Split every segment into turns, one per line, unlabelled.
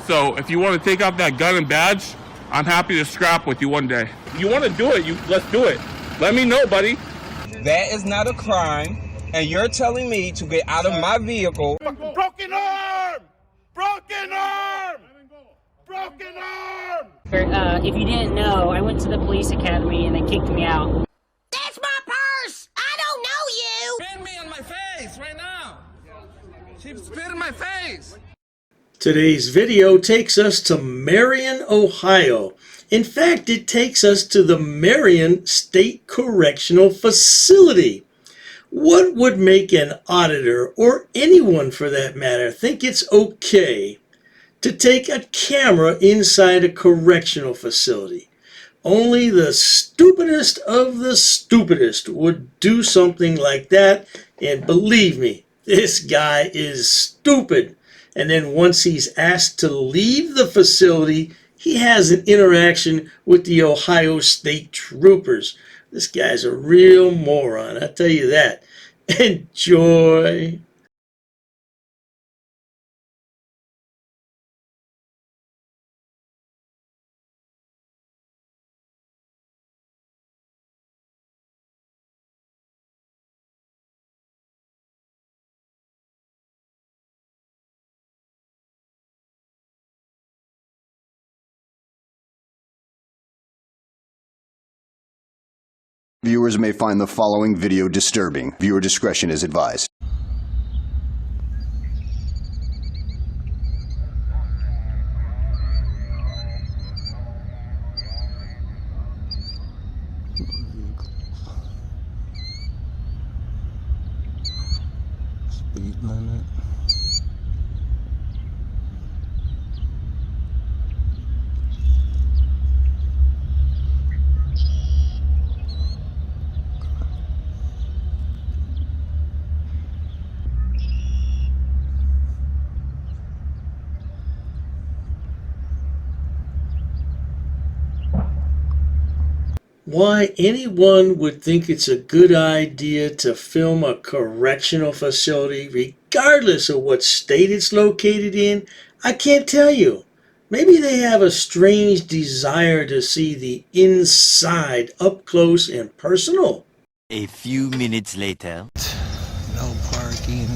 So if you want to take out that gun and badge, I'm happy to scrap with you one day. You want to do it, let's do it. Let me know, buddy.
That is not a crime, and you're telling me to get out of my vehicle.
Broken arm! Broken arm! Broken arm!
If you didn't know, I went to the police academy and they kicked me out.
That's my purse! I don't know you!
Spit me on my face right now! She spit in my face!
Today's video takes us to Marion, Ohio. In fact, it takes us to the Marion State Correctional Facility. What would make an auditor, or anyone for that matter, think it's okay to take a camera inside a correctional facility? Only the stupidest of the stupidest would do something like that, and believe me, this guy is stupid. And then once he's asked to leave the facility, he has an interaction with the Ohio State Troopers. This guy's a real moron, I'll tell you that. Enjoy.
Viewers may find the following video disturbing. Viewer discretion is advised.
Speed limit.
Why anyone would think it's a good idea to film a correctional facility, regardless of what state it's located in, I can't tell you. Maybe they have a strange desire to see the inside up close and personal.
A few minutes later.
No parking.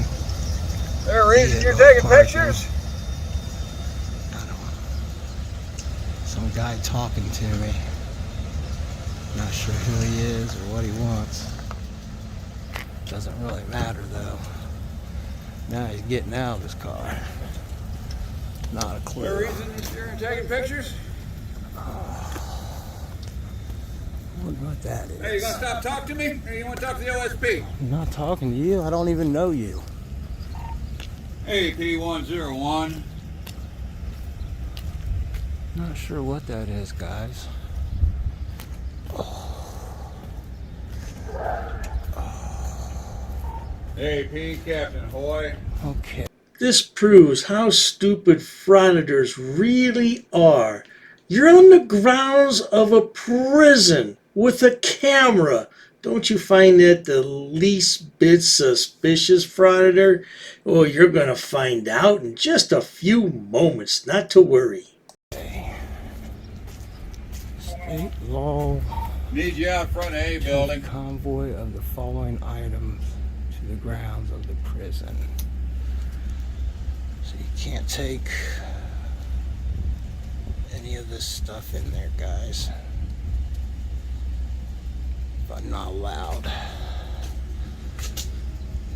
There reason you're taking pictures?
I don't know. Some guy talking to me. Not sure who he is or what he wants. Doesn't really matter though. Now he's getting out of his car. Not a clue.
There reason you're taking pictures?
I wonder what that is.
Hey, you gonna stop talking to me? Or you wanna talk to the OSP?
I'm not talking to you. I don't even know you.
AP101.
Not sure what that is, guys.
AP Captain Hoy.
Okay.
This proves how stupid frauditors really are. You're on the grounds of a prison with a camera. Don't you find that the least bit suspicious, frauditor? Well, you're going to find out in just a few moments, not to worry.
State law.
Need you out front of A building.
Convoy of the following items to the grounds of the prison. So you can't take any of this stuff in there, guys. But not allowed.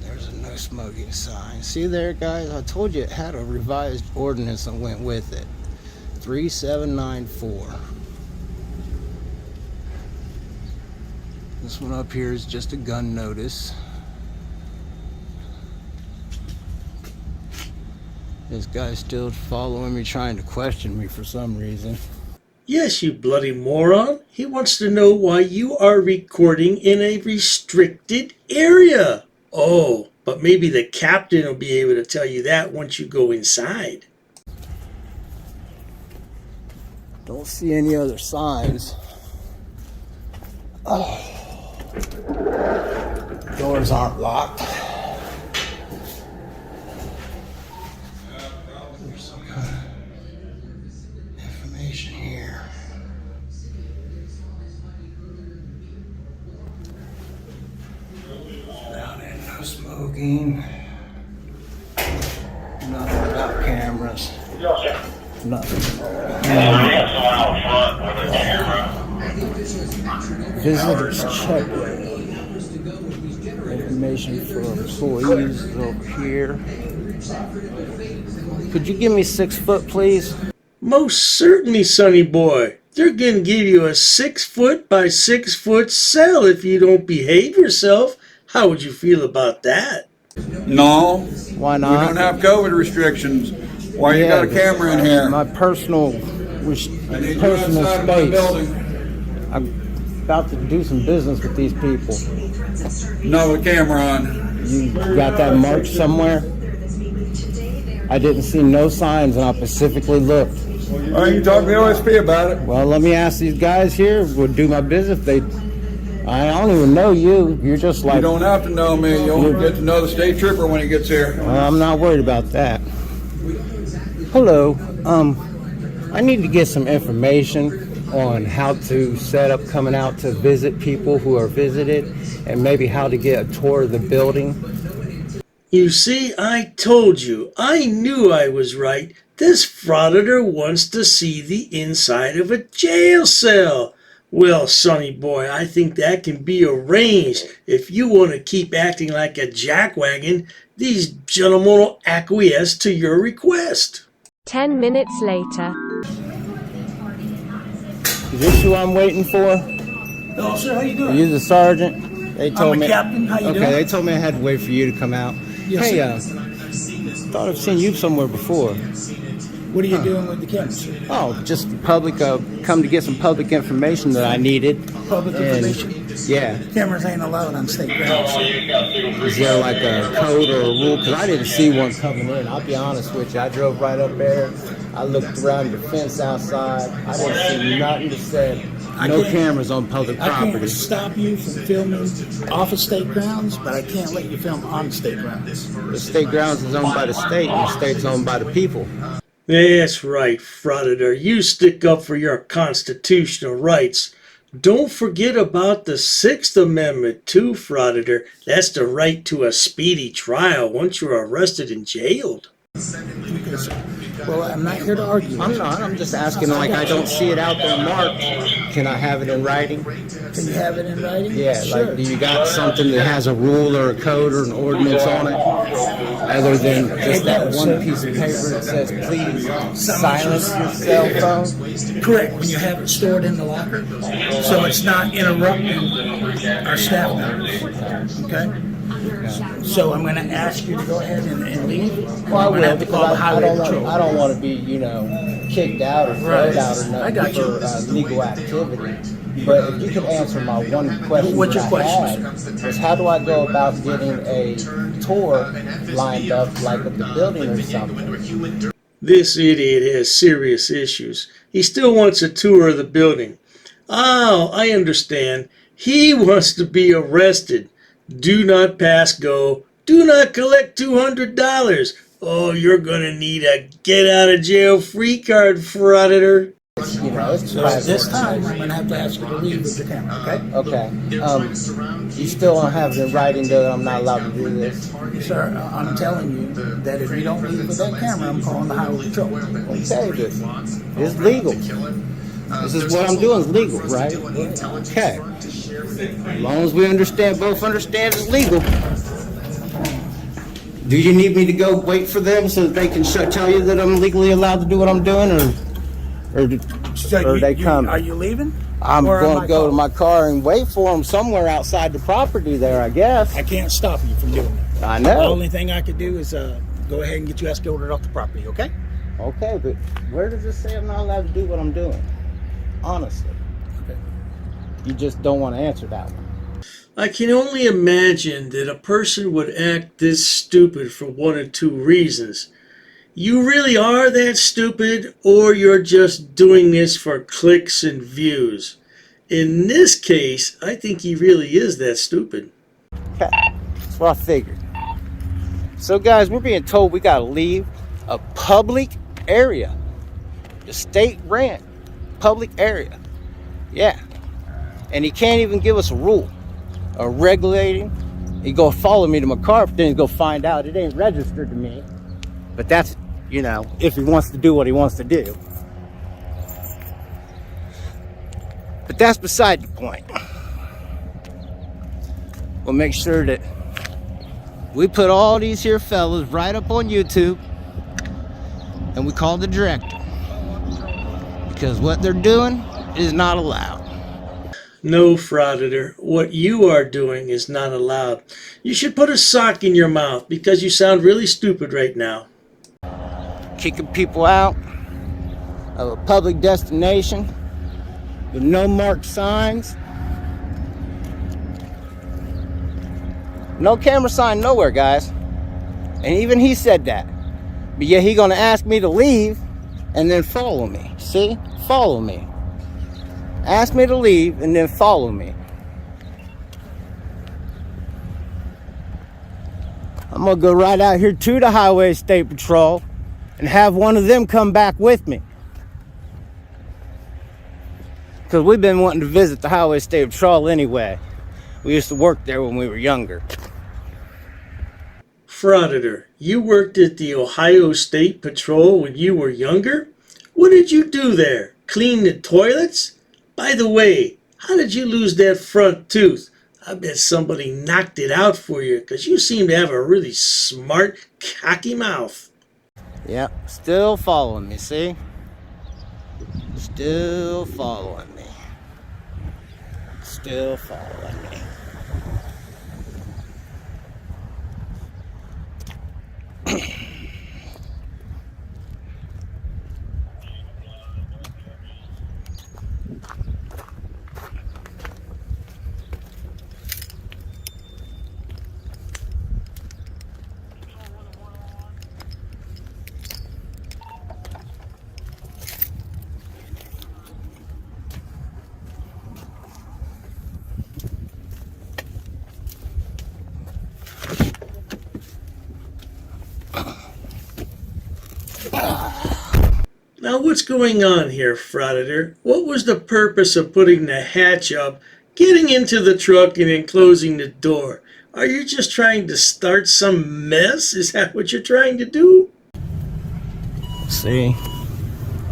There's a no smoking sign. See there, guys? I told you it had a revised ordinance that went with it. 3794. This one up here is just a gun notice. This guy's still following me, trying to question me for some reason.
Yes, you bloody moron. He wants to know why you are recording in a restricted area. Oh, but maybe the captain will be able to tell you that once you go inside.
Don't see any other signs. Oh. Doors aren't locked. There's some kind of looking. Nothing about cameras. Nothing. Visitors check. Information for employees is over here. Could you give me 6 foot, please?
Most certainly, Sonny boy. They're gonna give you a 6 foot by 6 foot cell if you don't behave yourself. How would you feel about that?
No.
Why
We
not?
don't have COVID restrictions. Why you got a camera in here?
My personal
I need you
personal
outside of my
space.
building.
I'm about to do some business with these people.
No, the camera on.
You got that marked somewhere? I didn't see no signs, and I specifically looked.
All right, you talk to the OSP about it.
Well, let me ask these guys here. Would do my business. I don't even know you. You're just like.
You don't have to know me. You'll get to know the state trooper when he gets here.
I'm not worried about that. Hello. I need to get some information on how to set up coming out to visit people who are visited, and maybe how to get a tour of the building.
You see, I told you. I knew I was right. This Frauditor wants to see the inside of a jail cell. Well, Sonny boy, I think that can be arranged. If you want to keep acting like a jackwagon, these gentlemen will acquiesce to your request.
10 minutes later.
Is this who I'm waiting for?
Hello, sir. How you
Are
doing?
you the sergeant? They told
I'm
me.
a captain. How you
Okay,
doing?
they told me I had to wait for you to come out.
Yes,
Hey,
sir.
thought I've seen you somewhere before.
What are you doing with the cameras, sir?
Oh, just public. Come to get some public information that I needed.
Public
And,
information?
yeah.
Cameras ain't allowed on state grounds, sir.
Is there like a code or a rule? Because I didn't see one coming in. I'll be honest with you. I drove right up there. I looked around the fence outside. I didn't see nothing that said no cameras on public
I can't
property.
stop you from filming off of state grounds, but I can't let you film on state grounds.
The state grounds is owned by the state, and the state's owned by the people.
That's right, Frauditor. You stick up for your constitutional rights. Don't forget about the 6th Amendment, too, Frauditor. That's the right to a speedy trial once you're arrested and jailed.
Okay, sir. Well, I'm not here to argue.
I'm not. I'm just asking, like, I don't see it out there marked. Can I have it in writing?
Can you have it in writing?
Yeah,
Sure.
like, do you got something that has a rule or a code or an ordinance on it? Other than just that one piece of paper that says, please silence your cell phone?
Correct. When you have it stored in the locker, so it's not interrupting our staff members. Okay? So I'm going to ask you to go ahead and leave.
Well, I
I'm going to
will,
have to call the
because
highway patrol.
I don't want to be, kicked out or thrown out or
I
nothing
got you.
for legal activity. But if you could answer my one question
What's your
that
question,
I had, was how do I go about getting a tour lined up, like of the building or something?
This idiot has serious issues. He still wants a tour of the building. Oh, I understand. He wants to be arrested. Do not pass go. Do not collect $200. Oh, you're gonna need a get out of jail free card, Frauditor.
It's
So this time, I'm going to have to ask you to leave with your camera, okay?
Okay. You still don't have it in writing though that I'm not allowed to do this?
Sir, I'm telling you that if you don't leave with that camera, I'm calling the highway patrol.
Okay, but it's legal. This is what I'm doing is legal, right? Okay. As long as we both understand it's legal. Do you need me to go wait for them so that they can tell you that I'm legally allowed to do what I'm doing, or they come?
Are you leaving?
I'm
Or am
going
I
to go to
calling?
my car and wait for them somewhere outside the property there, I guess.
I can't stop you from doing that.
I
The
know.
only thing I could do is go ahead and get you escorted off the property, okay?
Okay, but where does it say I'm not allowed to do what I'm doing? Honestly.
Okay.
You just don't want to answer that one.
I can only imagine that a person would act this stupid for one of two reasons. You really are that stupid, or you're just doing this for clicks and views. In this case, I think he really is that stupid.
Okay, that's what I figured. So guys, we're being told we gotta leave a public area. The state rent, public area. Yeah. And he can't even give us a rule, a regulating He go follow me to my car, but then he go find out it ain't registered to me. But that's, you know, if he wants to do what he wants to do. But that's beside the point. We'll make sure that we put all these here fellas right up on YouTube, and we call the director, because what they're doing is not allowed.
No, Frauditor, what you are doing is not allowed. You should put a sock in your mouth because you sound really stupid right now.
Kicking people out of a public destination with no marked signs. No camera sign nowhere, guys. And even he said that. But yet he gonna ask me to leave and then follow me. See? Follow me. Ask me to leave and then follow me. I'm gonna go right out here to the Highway State Patrol and have one of them come back with me. Because we've been wanting to visit the Highway State Patrol anyway. We used to work there when we were younger.
Frauditor, you worked at the Ohio State Patrol when you were younger? What did you do there? Clean the toilets? By the way, how did you lose that front tooth? I bet somebody knocked it out for you because you seem to have a really smart, cocky mouth.
Yep, still following me, see? Still following me. Still following me.
Now what's going on here, Frauditor? What was the purpose of putting the hatch up, getting into the truck, and then closing the door? Are you just trying to start some mess? Is that what you're trying to do?
See?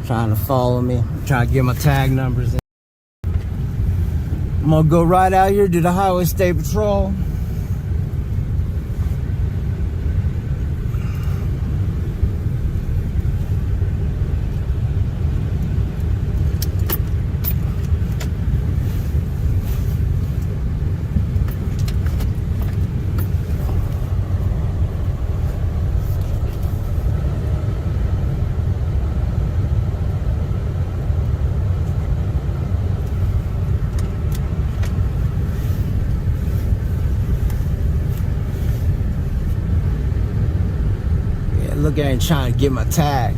Trying to follow me. Trying to get my tag numbers in. I'm gonna go right out here to the Highway State Patrol. Look at him trying to get my tag.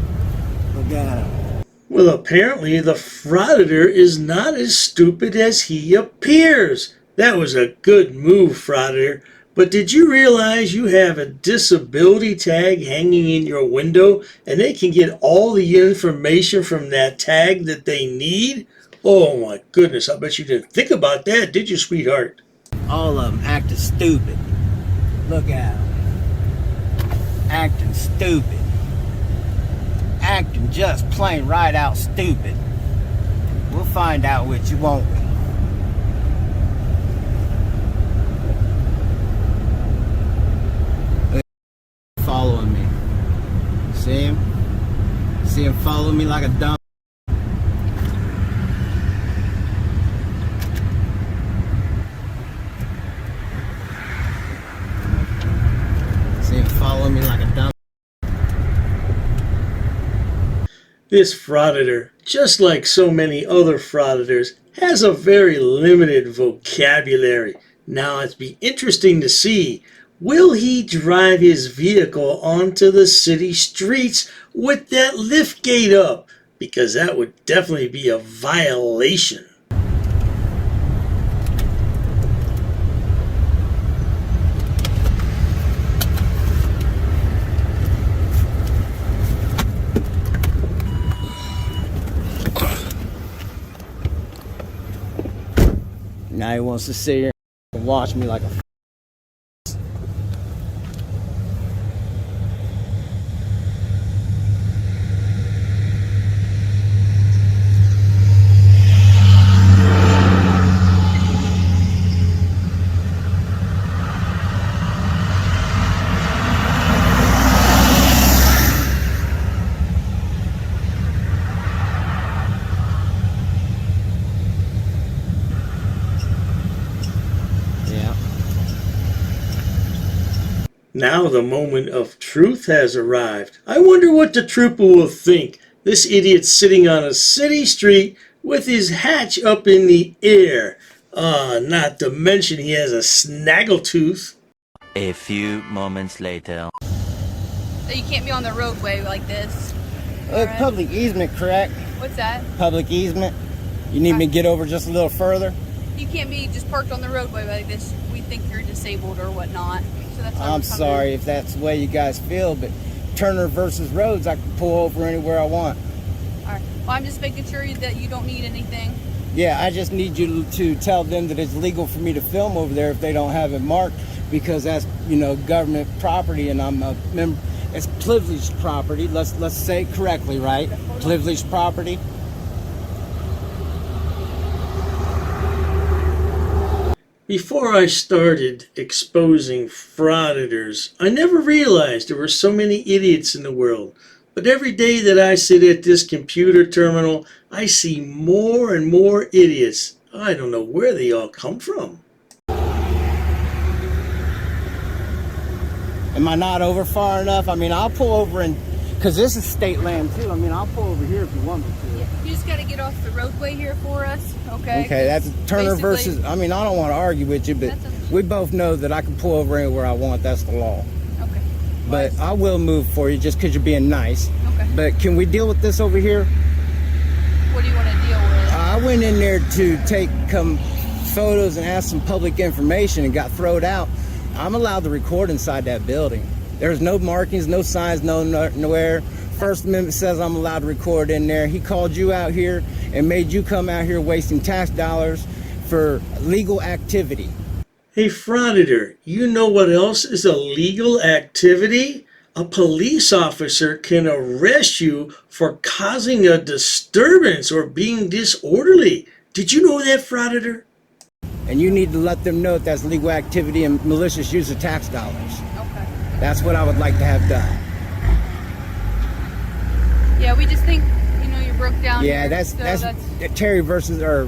Look at him.
Well, apparently the Frauditor is not as stupid as he appears. That was a good move, Frauditor. But did you realize you have a disability tag hanging in your window and they can get all the information from that tag that they need? Oh my goodness, I bet you didn't think about that, did you, sweetheart?
All of them acting stupid. Look at them. Acting stupid. Acting just plain right out stupid. We'll find out which, won't we? Following me. See him? See him follow me like a dumb. Follow me like a dumb.
This Frauditor, just like so many other Frauditors, has a very limited vocabulary. Now it'd be interesting to see, will he drive his vehicle onto the city streets with that lift gate up? Because that would definitely be a violation.
Now he wants to sit here and watch me like a
Now the moment of truth has arrived. I wonder what the trooper will think. This idiot's sitting on a city street with his hatch up in the air. Not to mention he has a snaggletooth.
A few moments later.
So you can't be on the roadway like this. Right.
Public easement, correct?
What's that?
Public easement. You need me to get over just a little further?
You can't be just parked on the roadway like this. We think you're disabled or whatnot. So that's
I'm sorry if that's the way you guys feel, but Turner versus Rhodes, I can pull over anywhere I want.
All right. Well, I'm just making sure that you don't need anything.
Yeah, I just need you to tell them that it's legal for me to film over there if they don't have it marked, because that's, you know, government property, and I'm a member. It's privileged property. Let's say it correctly, right? Privileged property.
Before I started exposing frauditors, I never realized there were so many idiots in the world. But every day that I sit at this computer terminal, I see more and more idiots. I don't know where they all come from.
Am I not over far enough? I mean, I'll pull over and, because this is state land too. I mean, I'll pull over here if you want me to.
Yeah, you just got to get off the roadway here for us, okay?
Okay, that's Turner versus, I mean, I don't want to argue with you, but we both know that I can pull over anywhere I want. That's the law.
Okay.
But I will move for you just because you're being nice.
Okay.
But can we deal with this over here?
What do you want to deal with?
I went in there to take photos and ask some public information and got thrown out. I'm allowed to record inside that building. There's no markings, no signs, nowhere. First Amendment says I'm allowed to record in there. He called you out here and made you come out here wasting tax dollars for legal activity.
Hey, Frauditor, you know what else is a legal activity? A police officer can arrest you for causing a disturbance or being disorderly. Did you know that, Frauditor?
And you need to let them know that that's legal activity and malicious use of tax dollars.
Okay.
That's what I would like to have done.
Yeah, we just think, you know, you broke down.
Yeah,
here,
that's Terry versus, or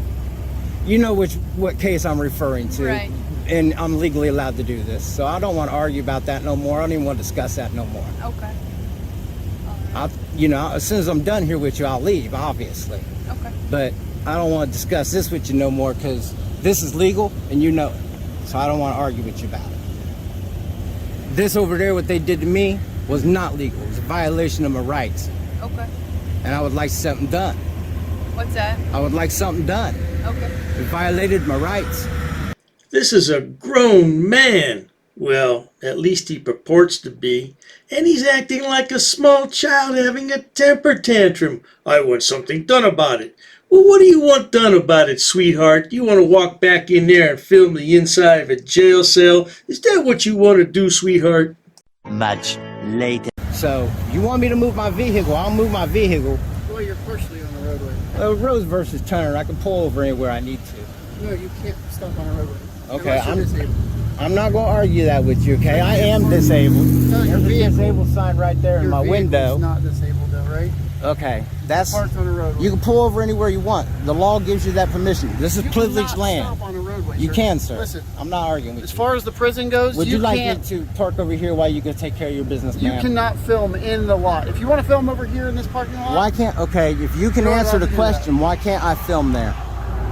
you know what case I'm referring to.
Right.
And I'm legally allowed to do this. So I don't want to argue about that no more. I don't even want to discuss that no more.
Okay.
You know, as soon as I'm done here with you, I'll leave, obviously.
Okay.
But I don't want to discuss this with you no more because this is legal and you know it. So I don't want to argue with you about it. This over there, what they did to me, was not legal. It was a violation of my rights.
Okay.
And I would like something done.
What's that?
I would like something done.
Okay.
It violated my rights.
This is a grown man. Well, at least he purports to be. And he's acting like a small child having a temper tantrum. I want something done about it. Well, what do you want done about it, sweetheart? You want to walk back in there and film the inside of a jail cell? Is that what you want to do, sweetheart?
Much later.
So, you want me to move my vehicle? I'll move my vehicle.
Well, you're partially on the roadway.
Rose versus Turner. I can pull over anywhere I need to.
No, you can't stop on a roadway.
Okay, I'm not going to argue that with you, okay? I am disabled.
No,
There's a disabled sign right there in my window.
Your not disabled though, right?
Okay, that's...
Parked on a roadway.
You can pull over anywhere you want. The law gives you that permission. This is privileged land.
Stop on a roadway,
you
sir.
can, sir.
Listen,
I'm not arguing with you.
as far as the prison goes,
Would you like
can't,
me to park over here while you can take care of your business,
you
ma'am?
cannot film in the lot. If you want to film over here in this parking lot...
Why can't... Okay, if you can
You're
answer
allowed
the
to do
question, why can't I film there?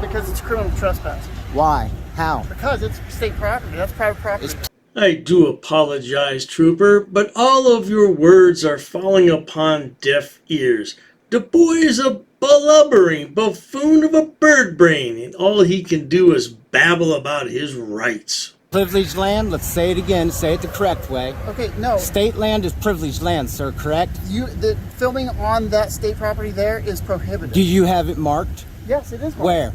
Because it's criminal trespass.
Why? How?
Because it's state property. That's private property.
I do apologize, Trooper, but all of your words are falling upon deaf ears. The boy is a blubbering buffoon of a bird brain, and all he can do is babble about his rights.
Privileged land, let's say it again, say it the correct way.
Okay, no.
State land is privileged land, sir, correct?
The filming on that state property there is prohibited.
Do you have it marked?
Yes, it is marked.
Where?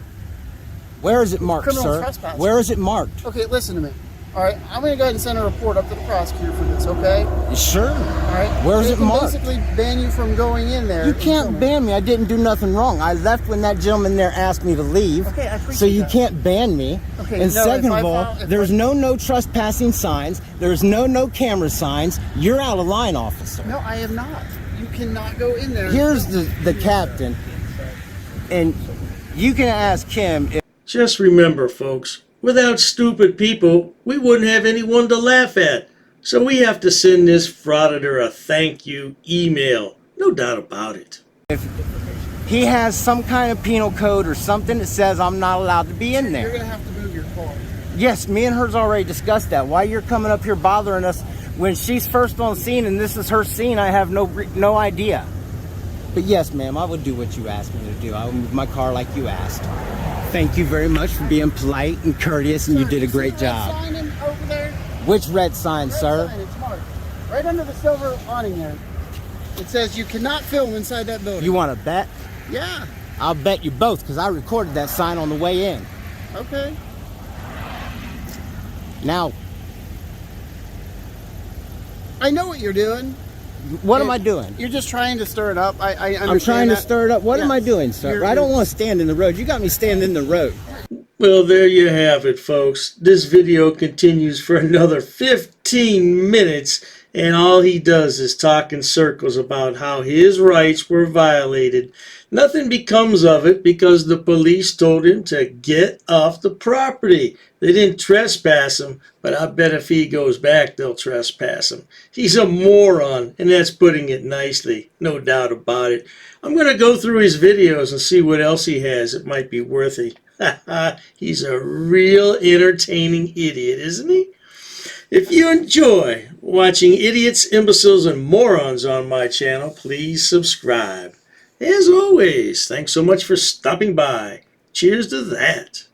Where is it marked,
Criminal
sir?
trespass.
Where is it marked?
Okay, listen to me. All right, I'm going to go ahead and send a report up to the prosecutor for this, okay?
Sure.
All right.
Where is it marked?
Basically ban you from going in there.
You can't ban me. I didn't do nothing wrong. I left when that gentleman there asked me to leave.
Okay, I appreciate
So you
that.
can't ban me.
Okay,
and
no,
second of all, there's no trespassing signs. There's no camera signs. You're out of line, officer.
No, I am not. You cannot go in there.
Here's the captain, and you can ask him if...
Just remember, folks, without stupid people, we wouldn't have anyone to laugh at. So we have to send this Frauditor a thank you email. No doubt about it.
If he has some kind of penal code or something that says I'm not allowed to be in there.
You're going to have to move your car.
Yes, me and her's already discussed that. Why you're coming up here bothering us when she's first on scene and this is her scene, I have no idea. But yes, ma'am, I would do what you asked me to do. I would move my car like you asked. Thank you very much for being polite and courteous, and you did a great job.
Sign in over there.
Which red sign, sir?
Sign, it's marked. Right under the silver awning there. It says you cannot film inside that building.
You want to bet?
Yeah.
I'll bet you both, because I recorded that sign on the way in.
Okay.
Now,
I know what you're doing.
What am I doing?
You're just trying to stir it up. I understand.
I'm trying to
that.
stir it up. What am
Yes.
I doing, sir? I don't want to stand in the road. You got me standing in the road.
Well, there you have it, folks. This video continues for another 15 minutes, and all he does is talk in circles about how his rights were violated. Nothing becomes of it because the police told him to get off the property. They didn't trespass him, but I bet if he goes back, they'll trespass him. He's a moron, and that's putting it nicely. No doubt about it. I'm going to go through his videos and see what else he has. It might be worthy. He's a real entertaining idiot, isn't he? If you enjoy watching idiots, imbeciles, and morons on my channel, please subscribe. As always, thanks so much for stopping by. Cheers to that.